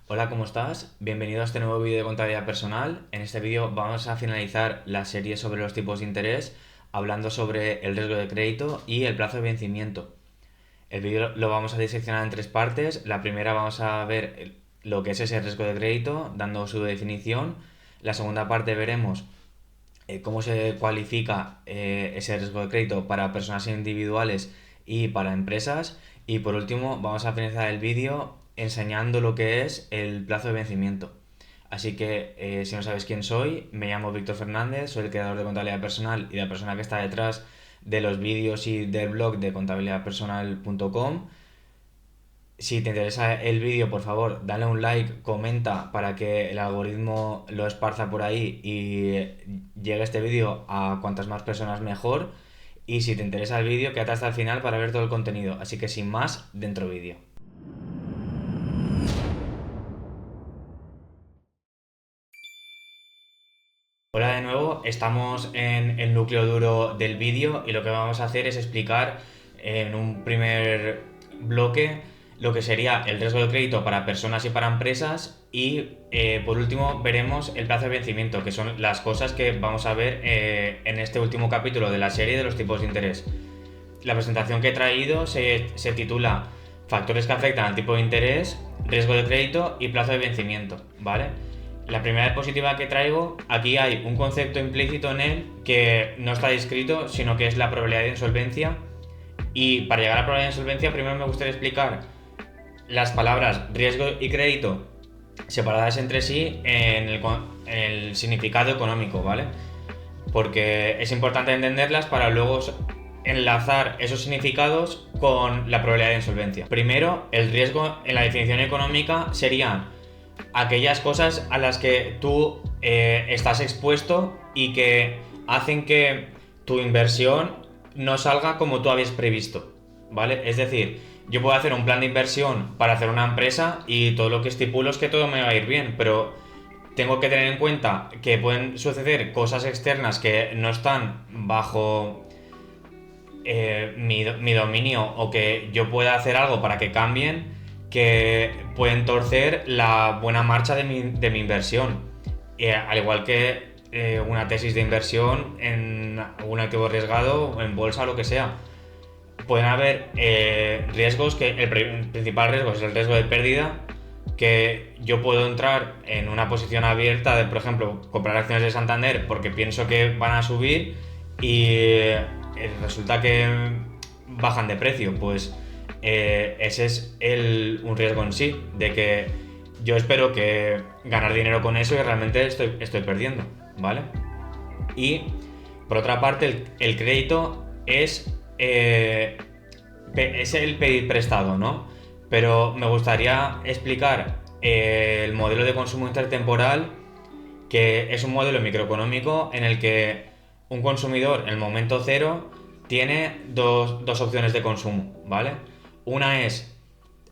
Hola, ¿cómo estás? Bienvenido a este nuevo vídeo de contabilidad personal. En este vídeo vamos a finalizar la serie sobre los tipos de interés, hablando sobre el riesgo de crédito y el plazo de vencimiento. El vídeo lo vamos a diseccionar en tres partes. La primera vamos a ver lo que es ese riesgo de crédito, dando su definición. La segunda parte veremos cómo se cualifica ese riesgo de crédito para personas individuales y para empresas. Y por último, vamos a finalizar el vídeo enseñando lo que es el plazo de vencimiento. Así que, si no sabes quién soy, me llamo Víctor Fernández, soy el creador de contabilidad personal y la persona que está detrás de los vídeos y del blog de contabilidadpersonal.com. Si te interesa el vídeo, por favor, dale un like, comenta para que el algoritmo lo esparza por ahí y llegue este vídeo a cuantas más personas mejor. Y si te interesa el vídeo, quédate hasta el final para ver todo el contenido. Así que sin más, dentro vídeo. Hola de nuevo, estamos en el núcleo duro del vídeo y lo que vamos a hacer es explicar en un primer bloque lo que sería el riesgo de crédito para personas y para empresas y por último veremos el plazo de vencimiento, que son las cosas que vamos a ver en este último capítulo de la serie de los tipos de interés. La presentación que he traído se titula Factores que afectan al tipo de interés, riesgo de crédito y plazo de vencimiento, ¿vale? La primera diapositiva que traigo, aquí hay un concepto implícito en él que no está descrito, sino que es la probabilidad de insolvencia. Y para llegar a la probabilidad de insolvencia, primero me gustaría explicar las palabras riesgo y crédito separadas entre sí en el significado económico, ¿vale? Porque es importante entenderlas para luego enlazar esos significados con la probabilidad de insolvencia. Primero, el riesgo en la definición económica serían aquellas cosas a las que tú estás expuesto y que hacen que tu inversión no salga como tú habías previsto, ¿vale? Es decir, yo puedo hacer un plan de inversión para hacer una empresa y todo lo que estipulo es que todo me va a ir bien, pero tengo que tener en cuenta que pueden suceder cosas externas que no están bajo mi dominio o que yo pueda hacer algo para que cambien que pueden torcer la buena marcha de mi inversión. Al igual que una tesis de inversión en un activo arriesgado o en bolsa o lo que sea. Pueden haber riesgos que el principal riesgo es el riesgo de pérdida, que yo puedo entrar en una posición abierta de, por ejemplo, comprar acciones de Santander porque pienso que van a subir y resulta que bajan de precio. Pues ese es un riesgo en sí, de que yo espero que ganar dinero con eso y realmente estoy perdiendo, ¿vale? Y por otra parte, el crédito es el pedir prestado, ¿no? Pero me gustaría explicar el modelo de consumo intertemporal, que es un modelo microeconómico en el que un consumidor en el momento cero tiene dos opciones de consumo, ¿vale? Una es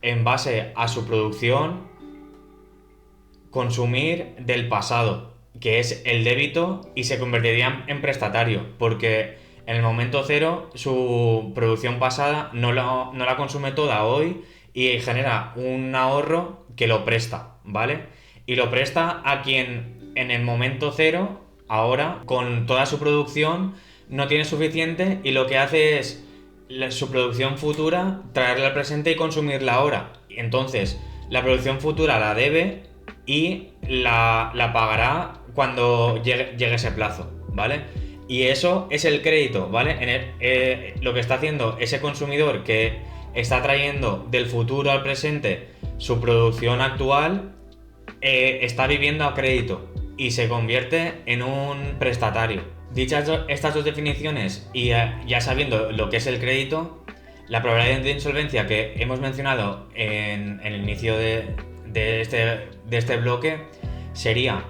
en base a su producción consumir del pasado, que es el débito, y se convertiría en prestatario, porque en el momento cero su producción pasada no la consume toda hoy y genera un ahorro que lo presta, ¿vale? Y lo presta a quien en el momento cero, ahora, con toda su producción, no tiene suficiente y lo que hace es su producción futura traerla al presente y consumirla ahora. Entonces, la producción futura la debe y la pagará cuando llegue ese plazo, ¿vale? Y eso es el crédito, ¿vale? Lo que está haciendo ese consumidor que está trayendo del futuro al presente su producción actual, está viviendo a crédito y se convierte en un prestatario. Dichas estas dos definiciones y ya sabiendo lo que es el crédito, la probabilidad de insolvencia que hemos mencionado en el inicio de este bloque sería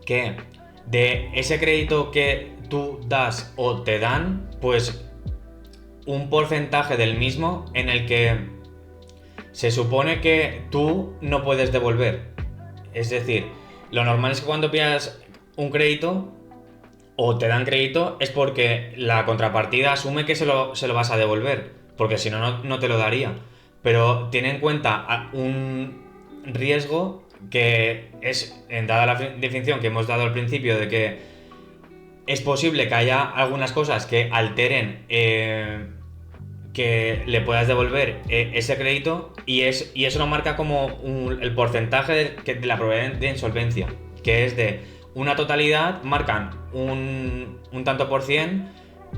que de ese crédito que tú das o te dan, pues un porcentaje del mismo en el que se supone que tú no puedes devolver. Es decir, lo normal es que cuando pidas un crédito o te dan crédito es porque la contrapartida asume que se lo vas a devolver, porque si no, no te lo daría. Pero tiene en cuenta riesgo que es, dada la definición que hemos dado al principio de que es posible que haya algunas cosas que alteren que le puedas devolver ese crédito y eso lo marca como el porcentaje de la probabilidad de insolvencia, que es de una totalidad, marcan un tanto por cien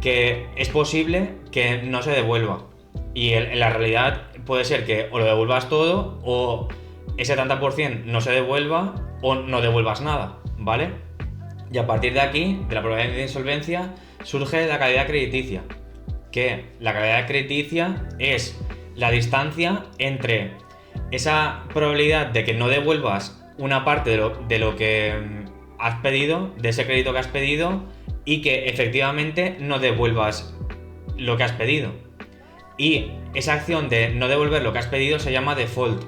que es posible que no se devuelva. Y en la realidad puede ser que o lo devuelvas todo o ese tanto por cien no se devuelva o no devuelvas nada, ¿vale? Y a partir de aquí, de la probabilidad de insolvencia, surge la calidad crediticia. Que la calidad crediticia es la distancia entre esa probabilidad de que no devuelvas una parte de lo que has pedido, de ese crédito que has pedido, y que efectivamente no devuelvas lo que has pedido. Y esa acción de no devolver lo que has pedido se llama default,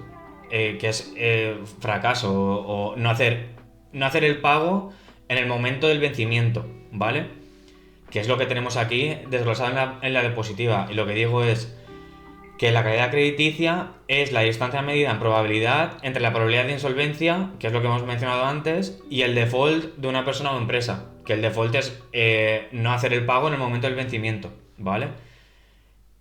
que es fracaso o no hacer el pago en el momento del vencimiento, ¿vale? Que es lo que tenemos aquí desglosado en la diapositiva. Y lo que digo es que la calidad crediticia es la distancia medida en probabilidad entre la probabilidad de insolvencia, que es lo que hemos mencionado antes, y el default de una persona o empresa. Que el default es no hacer el pago en el momento del vencimiento, ¿vale?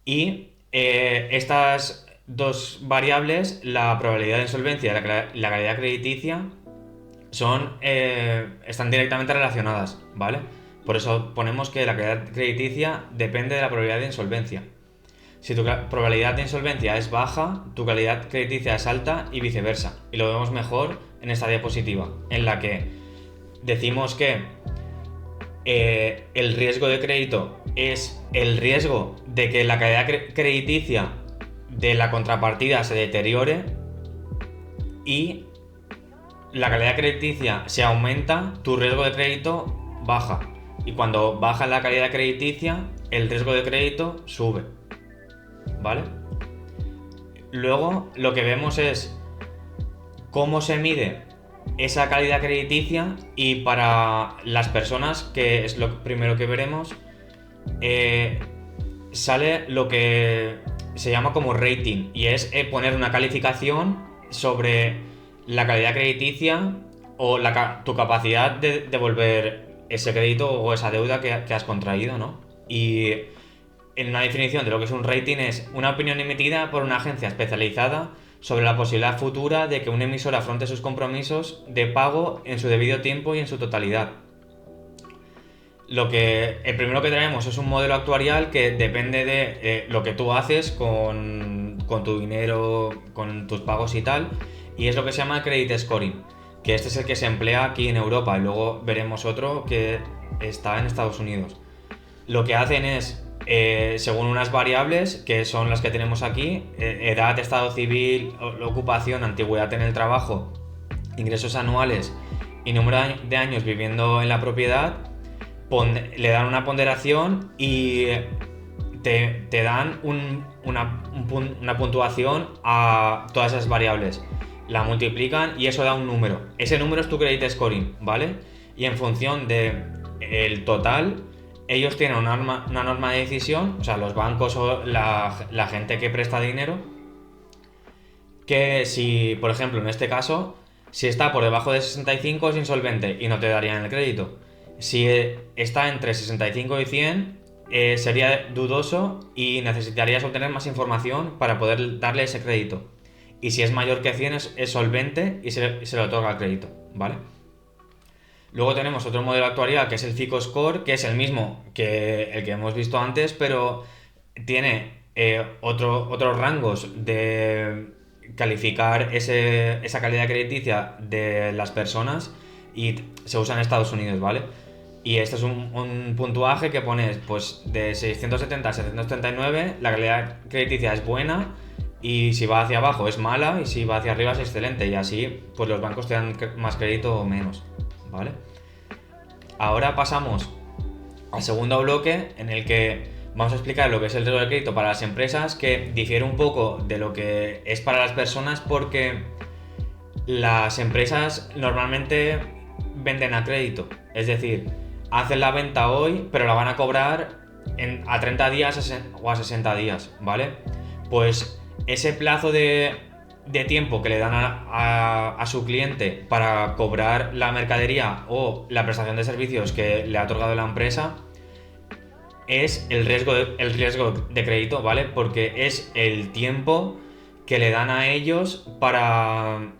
Y estas dos variables, la probabilidad de insolvencia y la calidad crediticia, están directamente relacionadas, ¿vale? Por eso ponemos que la calidad crediticia depende de la probabilidad de insolvencia. Si tu probabilidad de insolvencia es baja, tu calidad crediticia es alta y viceversa. Y lo vemos mejor en esta diapositiva, en la que decimos que el riesgo de crédito es el riesgo de que la calidad crediticia de la contrapartida se deteriore, y la calidad crediticia se aumenta, tu riesgo de crédito baja. Y cuando baja la calidad crediticia, el riesgo de crédito sube, ¿vale? Luego lo que vemos es cómo se mide esa calidad crediticia, y para las personas, que es lo primero que veremos, sale lo que se llama como rating, y es poner una calificación sobre la calidad crediticia o tu capacidad de devolver ese crédito o esa deuda que has contraído, ¿no? Y en una definición de lo que es un rating es una opinión emitida por una agencia especializada sobre la posibilidad futura de que un emisor afronte sus compromisos de pago en su debido tiempo y en su totalidad. El primero que traemos es un modelo actuarial que depende de lo que tú haces con tu dinero, con tus pagos y tal, y es lo que se llama credit scoring, que este es el que se emplea aquí en Europa, y luego veremos otro que está en Estados Unidos. Lo que hacen es, según unas variables que son las que tenemos aquí, edad, estado civil, ocupación, antigüedad en el trabajo, ingresos anuales y número de años viviendo en la propiedad, le dan una ponderación y te dan una puntuación a todas esas variables. La multiplican y eso da un número. Ese número es tu credit scoring, ¿vale? Y en función del total, ellos tienen una norma de decisión, o sea, los bancos o la gente que presta dinero, que si, por ejemplo, en este caso, si está por debajo de 65 es insolvente y no te darían el crédito. Si está entre 65 y 100, sería dudoso y necesitarías obtener más información para poder darle ese crédito. Y si es mayor que 100 es solvente y se le otorga el crédito, ¿vale? Luego tenemos otro modelo actuarial que es el FICO Score, que es el mismo que el que hemos visto antes, pero tiene otros rangos de calificar esa calidad crediticia de las personas, y se usa en Estados Unidos, ¿vale? Y este es un puntuaje que pones pues de 670 a 739, la calidad crediticia es buena, y si va hacia abajo es mala, y si va hacia arriba es excelente, y así pues los bancos te dan más crédito o menos, ¿vale? Ahora pasamos al segundo bloque, en el que vamos a explicar lo que es el riesgo de crédito para las empresas, que difiere un poco de lo que es para las personas, porque las empresas normalmente venden a crédito, es decir, hacen la venta hoy, pero la van a cobrar a 30 días o a 60 días, ¿vale? Pues ese plazo de de tiempo que le dan a su cliente para cobrar la mercadería o la prestación de servicios que le ha otorgado la empresa es el riesgo de crédito, ¿vale? Porque es el tiempo que le dan a ellos para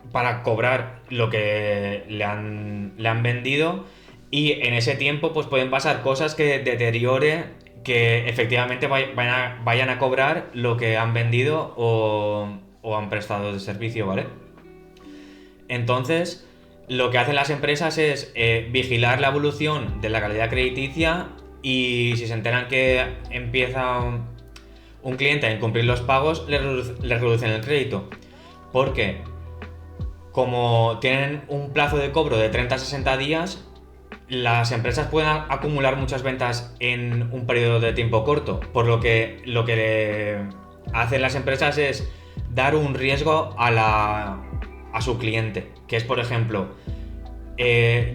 cobrar lo que le han vendido, y en ese tiempo pues pueden pasar cosas que deteriore que efectivamente vayan a cobrar lo que han vendido o han prestado de servicio, ¿vale? Entonces, lo que hacen las empresas es vigilar la evolución de la calidad crediticia, y si se enteran que empieza un cliente a incumplir los pagos, le reducen el crédito. Porque como tienen un plazo de cobro de 30 a 60 días, las empresas pueden acumular muchas ventas en un periodo de tiempo corto, por lo que hacen las empresas es dar un riesgo a su cliente, que es, por ejemplo,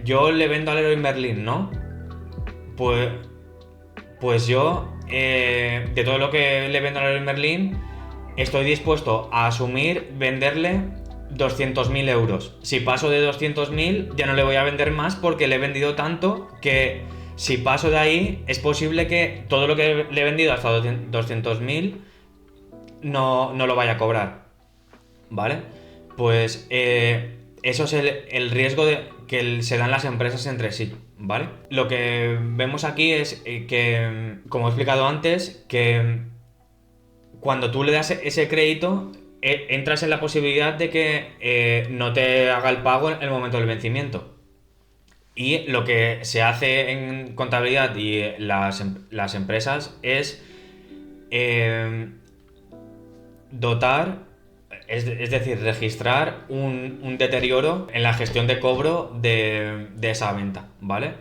yo le vendo al Leroy Merlin, ¿no? Pues, pues yo, de todo lo que le vendo al Leroy Merlin, estoy dispuesto a asumir venderle 200.000 euros. Si paso de 200.000 ya no le voy a vender más, porque le he vendido tanto que si paso de ahí es posible que todo lo que le he vendido hasta 200.000 no lo vaya a cobrar, ¿vale? Pues eso es el riesgo que se dan las empresas entre sí, ¿vale? Lo que vemos aquí es que, como he explicado antes, que cuando tú le das ese crédito, entras en la posibilidad de que no te haga el pago en el momento del vencimiento. Y lo que se hace en contabilidad y las empresas es dotar, es decir, registrar un deterioro en la gestión de cobro de esa venta, ¿vale?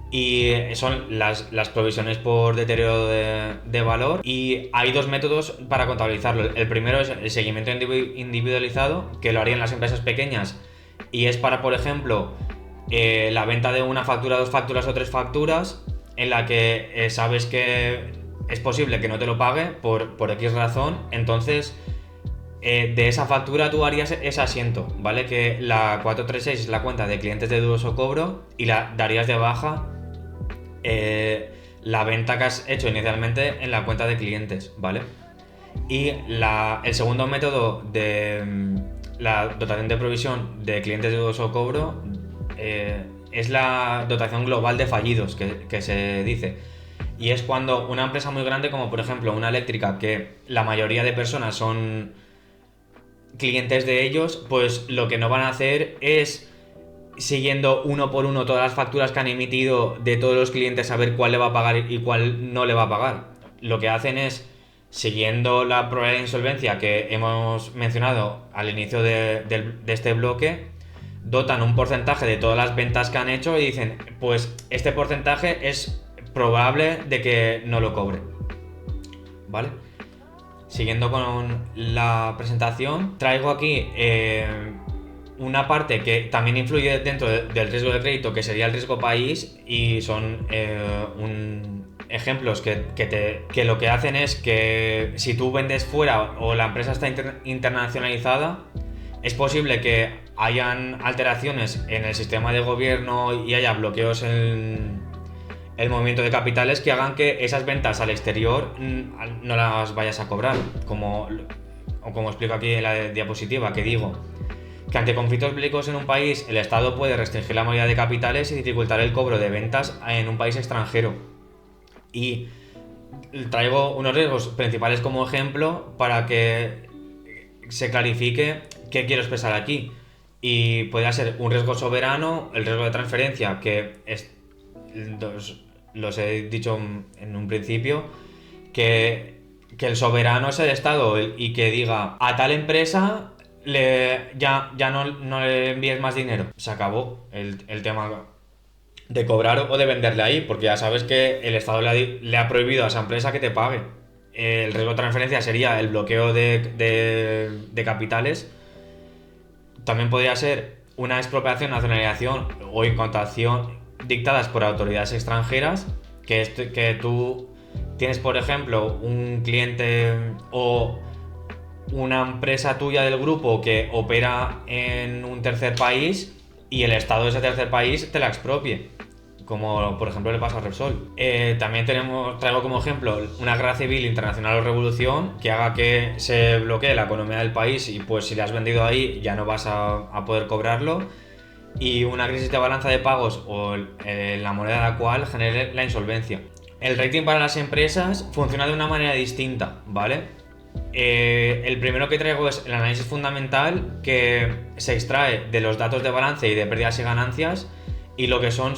Y son las provisiones por deterioro de valor, y hay dos métodos para contabilizarlo. El primero es el seguimiento individualizado, que lo harían las empresas pequeñas, y es para, por ejemplo, la venta de una factura, dos facturas o tres facturas, en la que sabes que es posible que no te lo pague por X razón. Entonces, de esa factura tú harías ese asiento, ¿vale? Que la 436 es la cuenta de clientes de dudoso cobro, y la darías de baja la venta que has hecho inicialmente en la cuenta de clientes, ¿vale? Y el segundo método de la dotación de provisión de clientes de dudoso cobro es la dotación global de fallidos, que se dice. Y es cuando una empresa muy grande, como por ejemplo una eléctrica, que la mayoría de personas son clientes de ellos, pues lo que no van a hacer es, siguiendo uno por uno todas las facturas que han emitido de todos los clientes, saber cuál le va a pagar y cuál no le va a pagar. Lo que hacen es, siguiendo la probabilidad de insolvencia que hemos mencionado al inicio de este bloque, dotan un porcentaje de todas las ventas que han hecho y dicen, pues este porcentaje es probable de que no lo cobre, ¿vale? Siguiendo con la presentación, traigo aquí una parte que también influye dentro del riesgo de crédito, que sería el riesgo país, y son ejemplos que lo que hacen es que si tú vendes fuera o la empresa está internacionalizada, es posible que hayan alteraciones en el sistema de gobierno y haya bloqueos en el movimiento de capitales que hagan que esas ventas al exterior no las vayas a cobrar, como explico aquí en la diapositiva, que digo que ante conflictos bélicos en un país, el Estado puede restringir la movida de capitales y dificultar el cobro de ventas en un país extranjero. Y traigo unos riesgos principales como ejemplo para que se clarifique qué quiero expresar aquí. Y puede ser un riesgo soberano, el riesgo de transferencia, que los he dicho en un principio, que el soberano es el Estado, y que diga a tal empresa ya no le envíes más dinero. Se acabó el tema de cobrar o de venderle ahí, porque ya sabes que el Estado le ha prohibido a esa empresa que te pague. El riesgo de transferencia sería el bloqueo de capitales. También podría ser una expropiación, nacionalización o incautación dictadas por autoridades extranjeras, que tú tienes, por ejemplo, un cliente o una empresa tuya del grupo que opera en un tercer país y el Estado de ese tercer país te la expropie, como por ejemplo le pasa a Repsol. También traigo como ejemplo una guerra civil internacional o revolución que haga que se bloquee la economía del país y pues si le has vendido ahí ya no vas a poder cobrarlo. Y una crisis de balanza de pagos o la moneda la cual genere la insolvencia. El rating para las empresas funciona de una manera distinta, ¿vale? El primero que traigo es el análisis fundamental, que se extrae de los datos de balance y de pérdidas y ganancias, y lo que son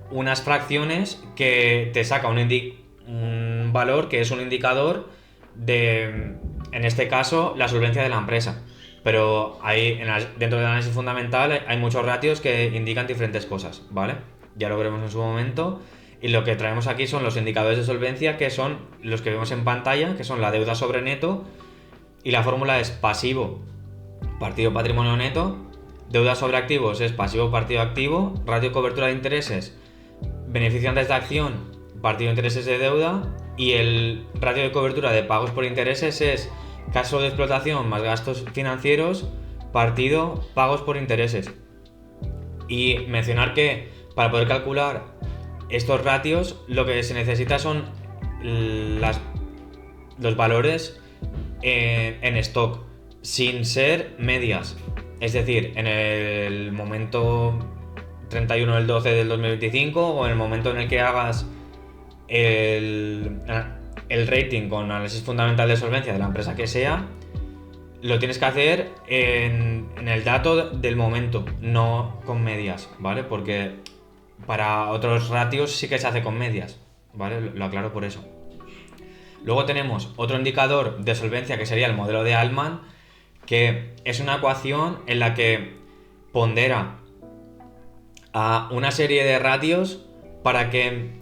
unas fracciones que te saca un valor que es un indicador de, en este caso, la solvencia de la empresa. Pero dentro del análisis fundamental hay muchos ratios que indican diferentes cosas, ¿vale? Ya lo veremos en su momento. Y lo que traemos aquí son los indicadores de solvencia, que son los que vemos en pantalla, que son la deuda sobre neto, y la fórmula es pasivo partido patrimonio neto, deuda sobre activos es pasivo partido activo, ratio de cobertura de intereses, beneficio antes de acción, partido de intereses de deuda, y el ratio de cobertura de pagos por intereses es caso de explotación más gastos financieros, partido pagos por intereses. Y mencionar que para poder calcular estos ratios lo que se necesita son los valores en stock, sin ser medias. Es decir, en el momento 31 del 12 del 2025 o en el momento en el que hagas el rating con análisis fundamental de solvencia de la empresa que sea, lo tienes que hacer en el dato del momento, no con medias, ¿vale? Porque para otros ratios sí que se hace con medias, ¿vale? Lo aclaro por eso. Luego tenemos otro indicador de solvencia que sería el modelo de Altman, que es una ecuación en la que pondera a una serie de ratios para que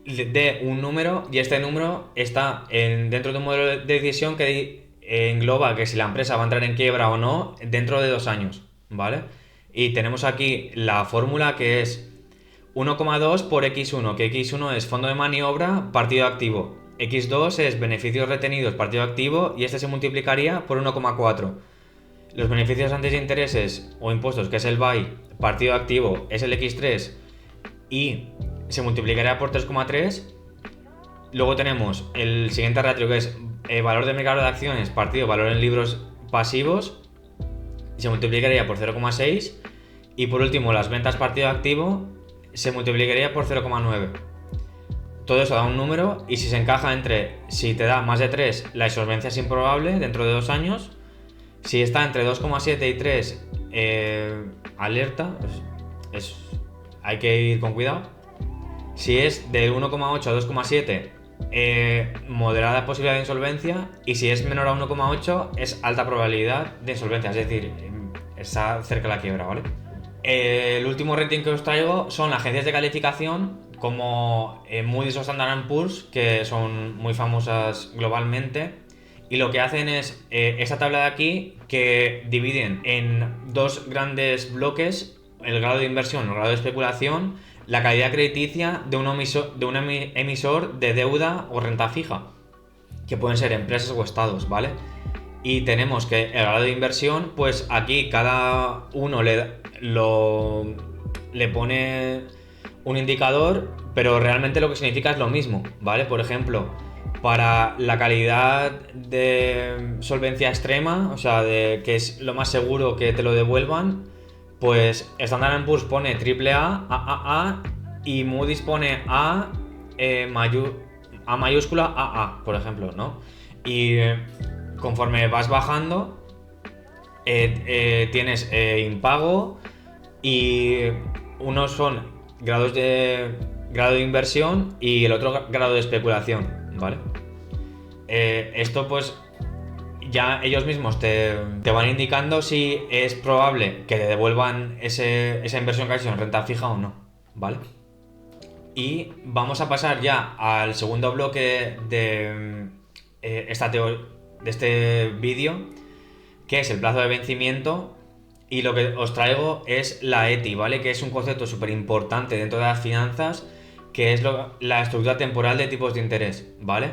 dé un número, y este número está dentro de un modelo de decisión que engloba que si la empresa va a entrar en quiebra o no dentro de 2 años, ¿vale? Y tenemos aquí la fórmula que es 1,2 por X1, que X1 es fondo de maniobra partido activo, X2 es beneficios retenidos partido activo y este se multiplicaría por 1,4. Los beneficios antes de intereses o impuestos, que es el BAI, partido activo, es el X3 y se multiplicaría por 3,3. Luego tenemos el siguiente ratio, que es valor de mercado de acciones partido valor en libros pasivos, se multiplicaría por 0,6. Y por último, las ventas partido activo se multiplicaría por 0,9. Todo eso da un número, y si se encaja si te da más de 3, la insolvencia es improbable dentro de 2 años. Si está entre 2,7 y 3, alerta, hay que ir con cuidado. Si es de 1,8 a 2,7, moderada posibilidad de insolvencia, y si es menor a 1,8 es alta probabilidad de insolvencia, es decir, está cerca de la quiebra, ¿vale? El último rating que os traigo son agencias de calificación como Moody's o Standard & Poor's, que son muy famosas globalmente, y lo que hacen es esta tabla de aquí, que dividen en 2 grandes bloques el grado de inversión, el grado de especulación, la calidad crediticia de un emisor de deuda o renta fija, que pueden ser empresas o estados, ¿vale? Y tenemos que el grado de inversión, pues aquí cada uno le pone un indicador, pero realmente lo que significa es lo mismo, ¿vale? Por ejemplo, para la calidad de solvencia extrema, o sea, que es lo más seguro que te lo devuelvan, pues Standard & Poor's pone AAA, AAA, y Moody's pone A mayúscula AA, por ejemplo, ¿no? Y conforme vas bajando, tienes impago, y unos son grado de inversión y el otro grado de especulación, ¿vale? Esto pues ya ellos mismos te van indicando si es probable que te devuelvan esa inversión que has hecho en renta fija o no, ¿vale? Y vamos a pasar ya al segundo bloque de este vídeo, que es el plazo de vencimiento. Y lo que os traigo es la ETI, ¿vale? Que es un concepto súper importante dentro de las finanzas, que es la estructura temporal de tipos de interés, ¿vale?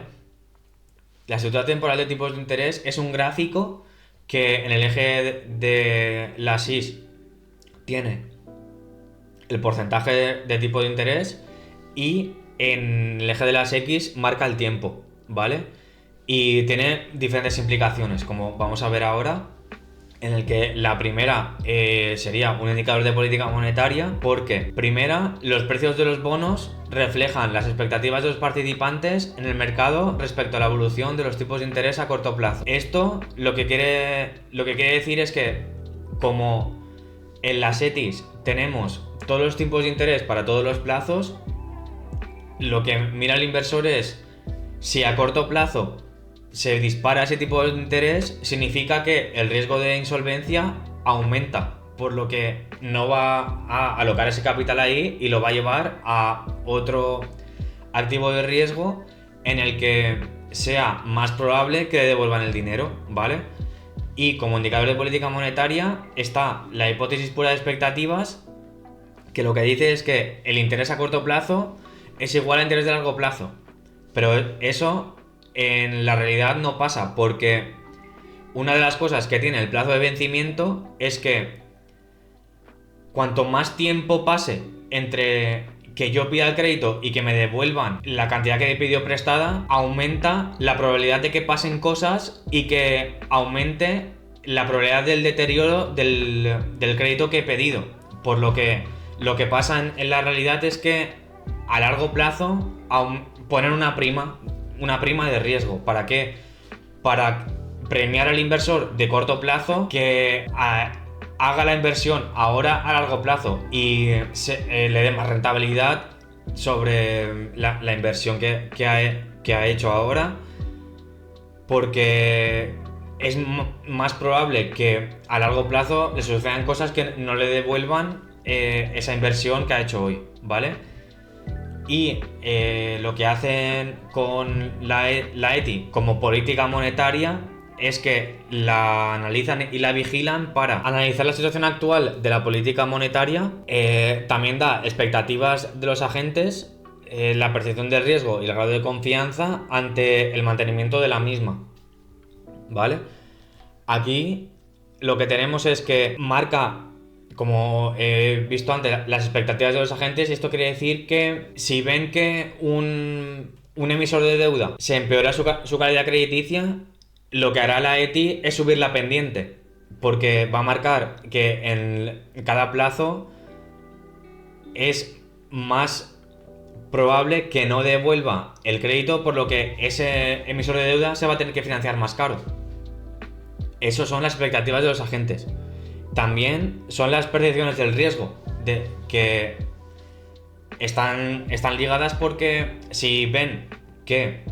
La estructura temporal de tipos de interés es un gráfico que en el eje de las X tiene el porcentaje de tipo de interés y en el eje de las X marca el tiempo, ¿vale? Y tiene diferentes implicaciones, como vamos a ver ahora, en el que la primera sería un indicador de política monetaria, porque primera, los precios de los bonos reflejan las expectativas de los participantes en el mercado respecto a la evolución de los tipos de interés a corto plazo. Esto lo que quiere decir es que como en las ETIs tenemos todos los tipos de interés para todos los plazos, lo que mira el inversor es si a corto plazo se dispara ese tipo de interés, significa que el riesgo de insolvencia aumenta, por lo que no va a alocar ese capital ahí y lo va a llevar a otro activo de riesgo en el que sea más probable que le devuelvan el dinero, ¿vale? Y como indicador de política monetaria está la hipótesis pura de expectativas, que lo que dice es que el interés a corto plazo es igual al interés de largo plazo. Pero eso en la realidad no pasa, porque una de las cosas que tiene el plazo de vencimiento es que cuanto más tiempo pase entre que yo pida el crédito y que me devuelvan la cantidad que he pedido prestada, aumenta la probabilidad de que pasen cosas y que aumente la probabilidad del deterioro del crédito que he pedido. Por lo que pasa en la realidad es que a largo plazo ponen una prima de riesgo. ¿Para qué? Para premiar al inversor de corto plazo que haga la inversión ahora a largo plazo y le dé más rentabilidad sobre la inversión que ha hecho ahora, porque es más probable que a largo plazo le sucedan cosas que no le devuelvan esa inversión que ha hecho hoy, ¿vale? Y lo que hacen con la ETI como política monetaria es que la analizan y la vigilan para analizar la situación actual de la política monetaria. También da expectativas de los agentes, la percepción del riesgo y el grado de confianza ante el mantenimiento de la misma, ¿vale? Aquí lo que tenemos es que marca, como he visto antes, las expectativas de los agentes, y esto quiere decir que si ven que un emisor de deuda se empeora su calidad crediticia, lo que hará la ETI es subir la pendiente, porque va a marcar que en cada plazo es más probable que no devuelva el crédito, por lo que ese emisor de deuda se va a tener que financiar más caro. Esas son las expectativas de los agentes. También son las percepciones del riesgo, que están ligadas, porque si ven que,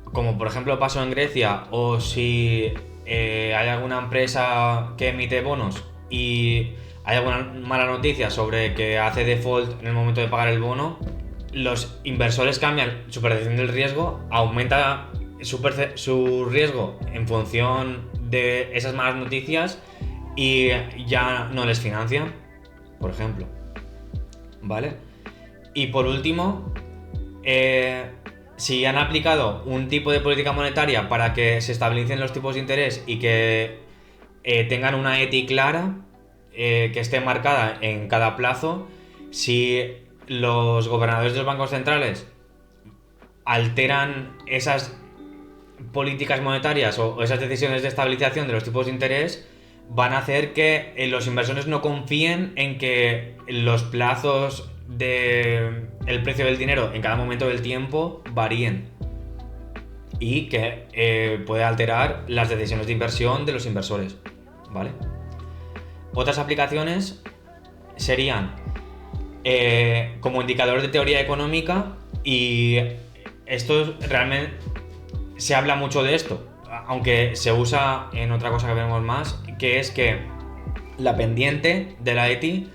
como por ejemplo pasó en Grecia, o si hay alguna empresa que emite bonos y hay alguna mala noticia sobre que hace default en el momento de pagar el bono, los inversores cambian su percepción del riesgo, aumenta su riesgo en función de esas malas noticias y ya no les financian, por ejemplo, ¿vale? Y por último, si han aplicado un tipo de política monetaria para que se estabilicen los tipos de interés y que tengan una ETI clara, que esté marcada en cada plazo, si los gobernadores de los bancos centrales alteran esas políticas monetarias o esas decisiones de estabilización de los tipos de interés, van a hacer que los inversores no confíen en que los plazos el precio del dinero en cada momento del tiempo varíen, y que puede alterar las decisiones de inversión de los inversores, ¿vale? Otras aplicaciones serían como indicador de teoría económica, y esto realmente se habla mucho de esto, aunque se usa en otra cosa que veremos más, que es que la pendiente de la ETI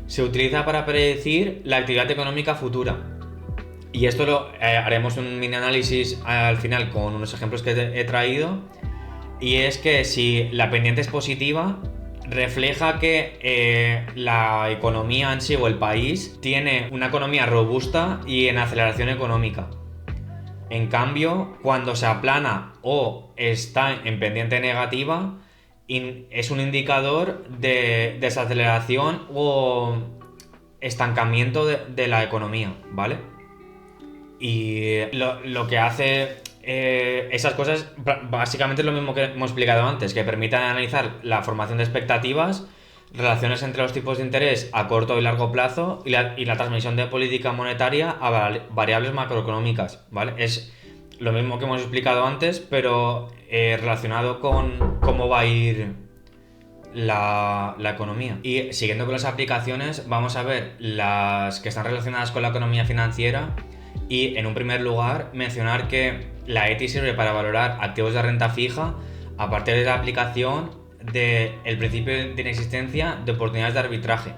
se utiliza para predecir la actividad económica futura. Y esto haremos un mini análisis al final con unos ejemplos que he traído, y es que si la pendiente es positiva, refleja que la economía en sí o el país tiene una economía robusta y en aceleración económica. En cambio, cuando se aplana o está en pendiente negativa, es un indicador de desaceleración o estancamiento de la economía, ¿vale? Y lo que hace esas cosas básicamente es lo mismo que hemos explicado antes, que permite analizar la formación de expectativas, relaciones entre los tipos de interés a corto y largo plazo y la transmisión de política monetaria a variables macroeconómicas, ¿vale? Es lo mismo que hemos explicado antes, pero relacionado con cómo va a ir la economía. Y siguiendo con las aplicaciones, vamos a ver las que están relacionadas con la economía financiera. Y en un primer lugar, mencionar que la ETI sirve para valorar activos de renta fija a partir de la aplicación del principio de inexistencia de oportunidades de arbitraje.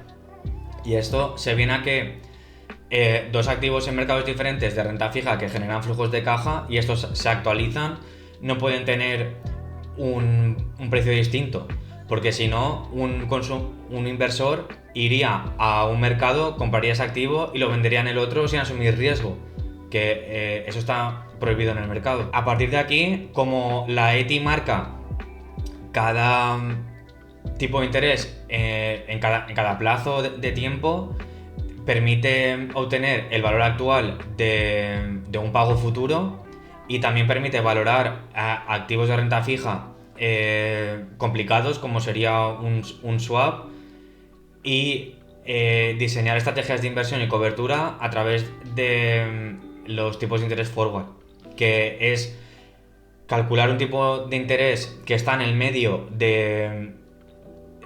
Y esto se viene a que dos activos en mercados diferentes de renta fija que generan flujos de caja y estos se actualizan, no pueden tener un precio distinto, porque si no, un inversor iría a un mercado, compraría ese activo y lo vendería en el otro sin asumir riesgo, que eso está prohibido en el mercado. A partir de aquí, como la ETI marca cada tipo de interés en cada plazo de tiempo, permite obtener el valor actual de un pago futuro y también permite valorar activos de renta fija complicados como sería un swap y diseñar estrategias de inversión y cobertura a través de los tipos de interés forward, que es calcular un tipo de interés que está en el medio de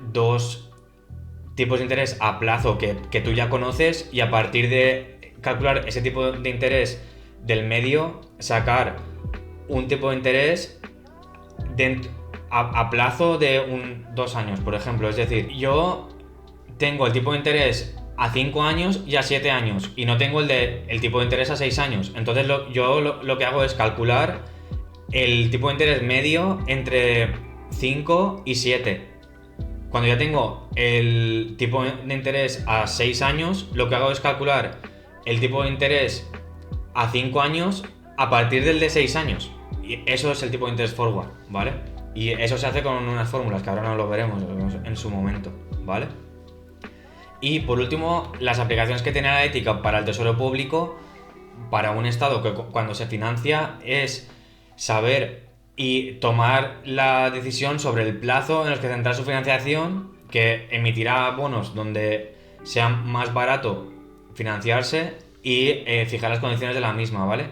dos tipos de interés a plazo que tú ya conoces y a partir de calcular ese tipo de interés del medio, sacar un tipo de interés a plazo de 2 años, por ejemplo. Es decir, yo tengo el tipo de interés a 5 años y a 7 años y no tengo el tipo de interés a 6 años. Entonces yo lo que hago es calcular el tipo de interés medio entre 5 y 7. Cuando ya tengo el tipo de interés a 6 años, lo que hago es calcular el tipo de interés a 5 años a partir del de 6 años. Y eso es el tipo de interés forward, ¿vale? Y eso se hace con unas fórmulas que ahora no lo veremos en su momento, ¿vale? Y por último, las aplicaciones que tiene la ética para el tesoro público, para un Estado que cuando se financia, es saber y tomar la decisión sobre el plazo en el que centrar su financiación, que emitirá bonos donde sea más barato financiarse y fijar las condiciones de la misma, ¿vale?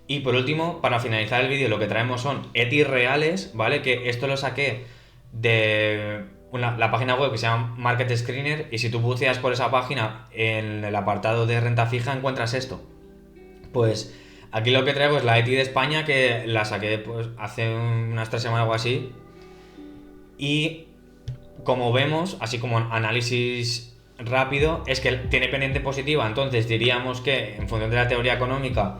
Y por último, para finalizar el vídeo, lo que traemos son ETIs reales, ¿vale? Que esto lo saqué de la página web que se llama Market Screener, y si tú buceas por esa página en el apartado de renta fija encuentras esto. Pues aquí lo que traigo es la ETI de España, que la saqué pues hace unas 3 semanas o así. Y como vemos, así como análisis rápido, es que tiene pendiente positiva. Entonces diríamos que en función de la teoría económica,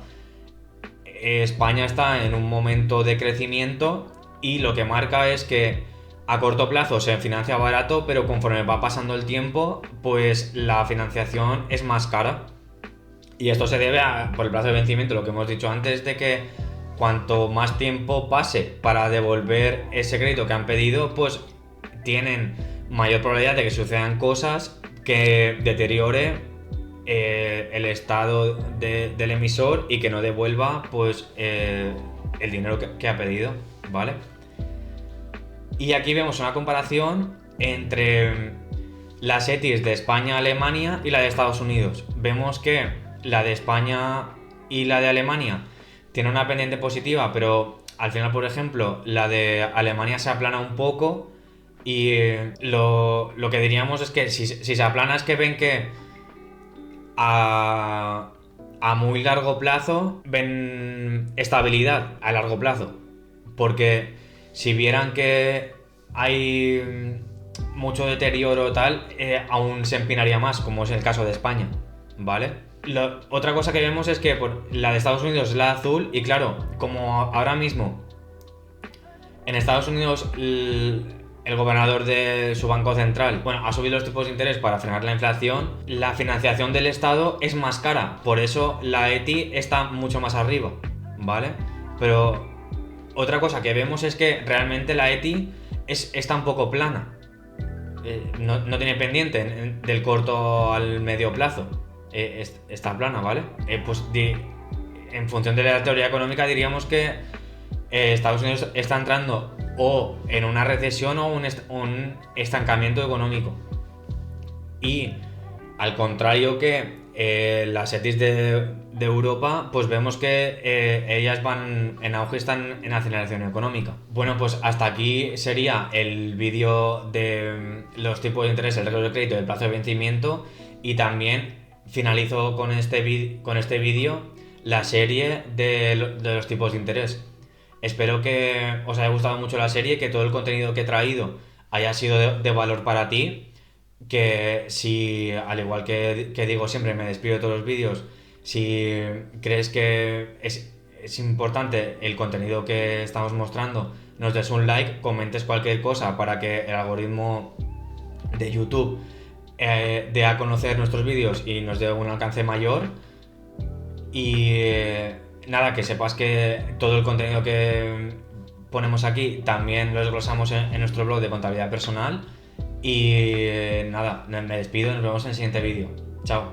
España está en un momento de crecimiento y lo que marca es que a corto plazo se financia barato, pero conforme va pasando el tiempo, pues la financiación es más cara. Y esto se debe por el plazo de vencimiento, lo que hemos dicho antes, de que cuanto más tiempo pase para devolver ese crédito que han pedido, pues tienen mayor probabilidad de que sucedan cosas que deteriore el estado del emisor y que no devuelva pues el dinero que ha pedido, ¿vale? Y aquí vemos una comparación entre las ETIs de España, Alemania y la de Estados Unidos. Vemos que la de España y la de Alemania tiene una pendiente positiva, pero al final, por ejemplo, la de Alemania se aplana un poco y lo que diríamos es que si se aplana es que ven que a muy largo plazo ven estabilidad a largo plazo, porque si vieran que hay mucho deterioro tal, aún se empinaría más, como es el caso de España, ¿vale? Otra cosa que vemos es que la de Estados Unidos es la azul y claro, como ahora mismo en Estados Unidos el gobernador de su banco central, bueno, ha subido los tipos de interés para frenar la inflación, la financiación del Estado es más cara, por eso la ETI está mucho más arriba, ¿vale? Pero otra cosa que vemos es que realmente la ETI está un poco plana. No tiene pendiente del corto al medio plazo. Está plana, ¿vale? En función de la teoría económica diríamos que Estados Unidos está entrando o en una recesión o un estancamiento económico. Y al contrario que las ETIs de Europa, pues vemos que ellas van en auge, están en aceleración económica. Bueno, pues hasta aquí sería el vídeo de los tipos de interés, el riesgo de crédito y el plazo de vencimiento. Y también finalizo con este vídeo la serie de los tipos de interés. Espero que os haya gustado mucho la serie, que todo el contenido que he traído haya sido de valor para ti. Que si, al igual que digo siempre, me despido de todos los vídeos, si crees que es importante el contenido que estamos mostrando, nos des un like, comentes cualquier cosa para que el algoritmo de YouTube dé a conocer nuestros vídeos y nos dé un alcance mayor. Y nada, que sepas que todo el contenido que ponemos aquí también lo desglosamos en nuestro blog de contabilidad personal. Y nada, me despido y nos vemos en el siguiente vídeo. Chao.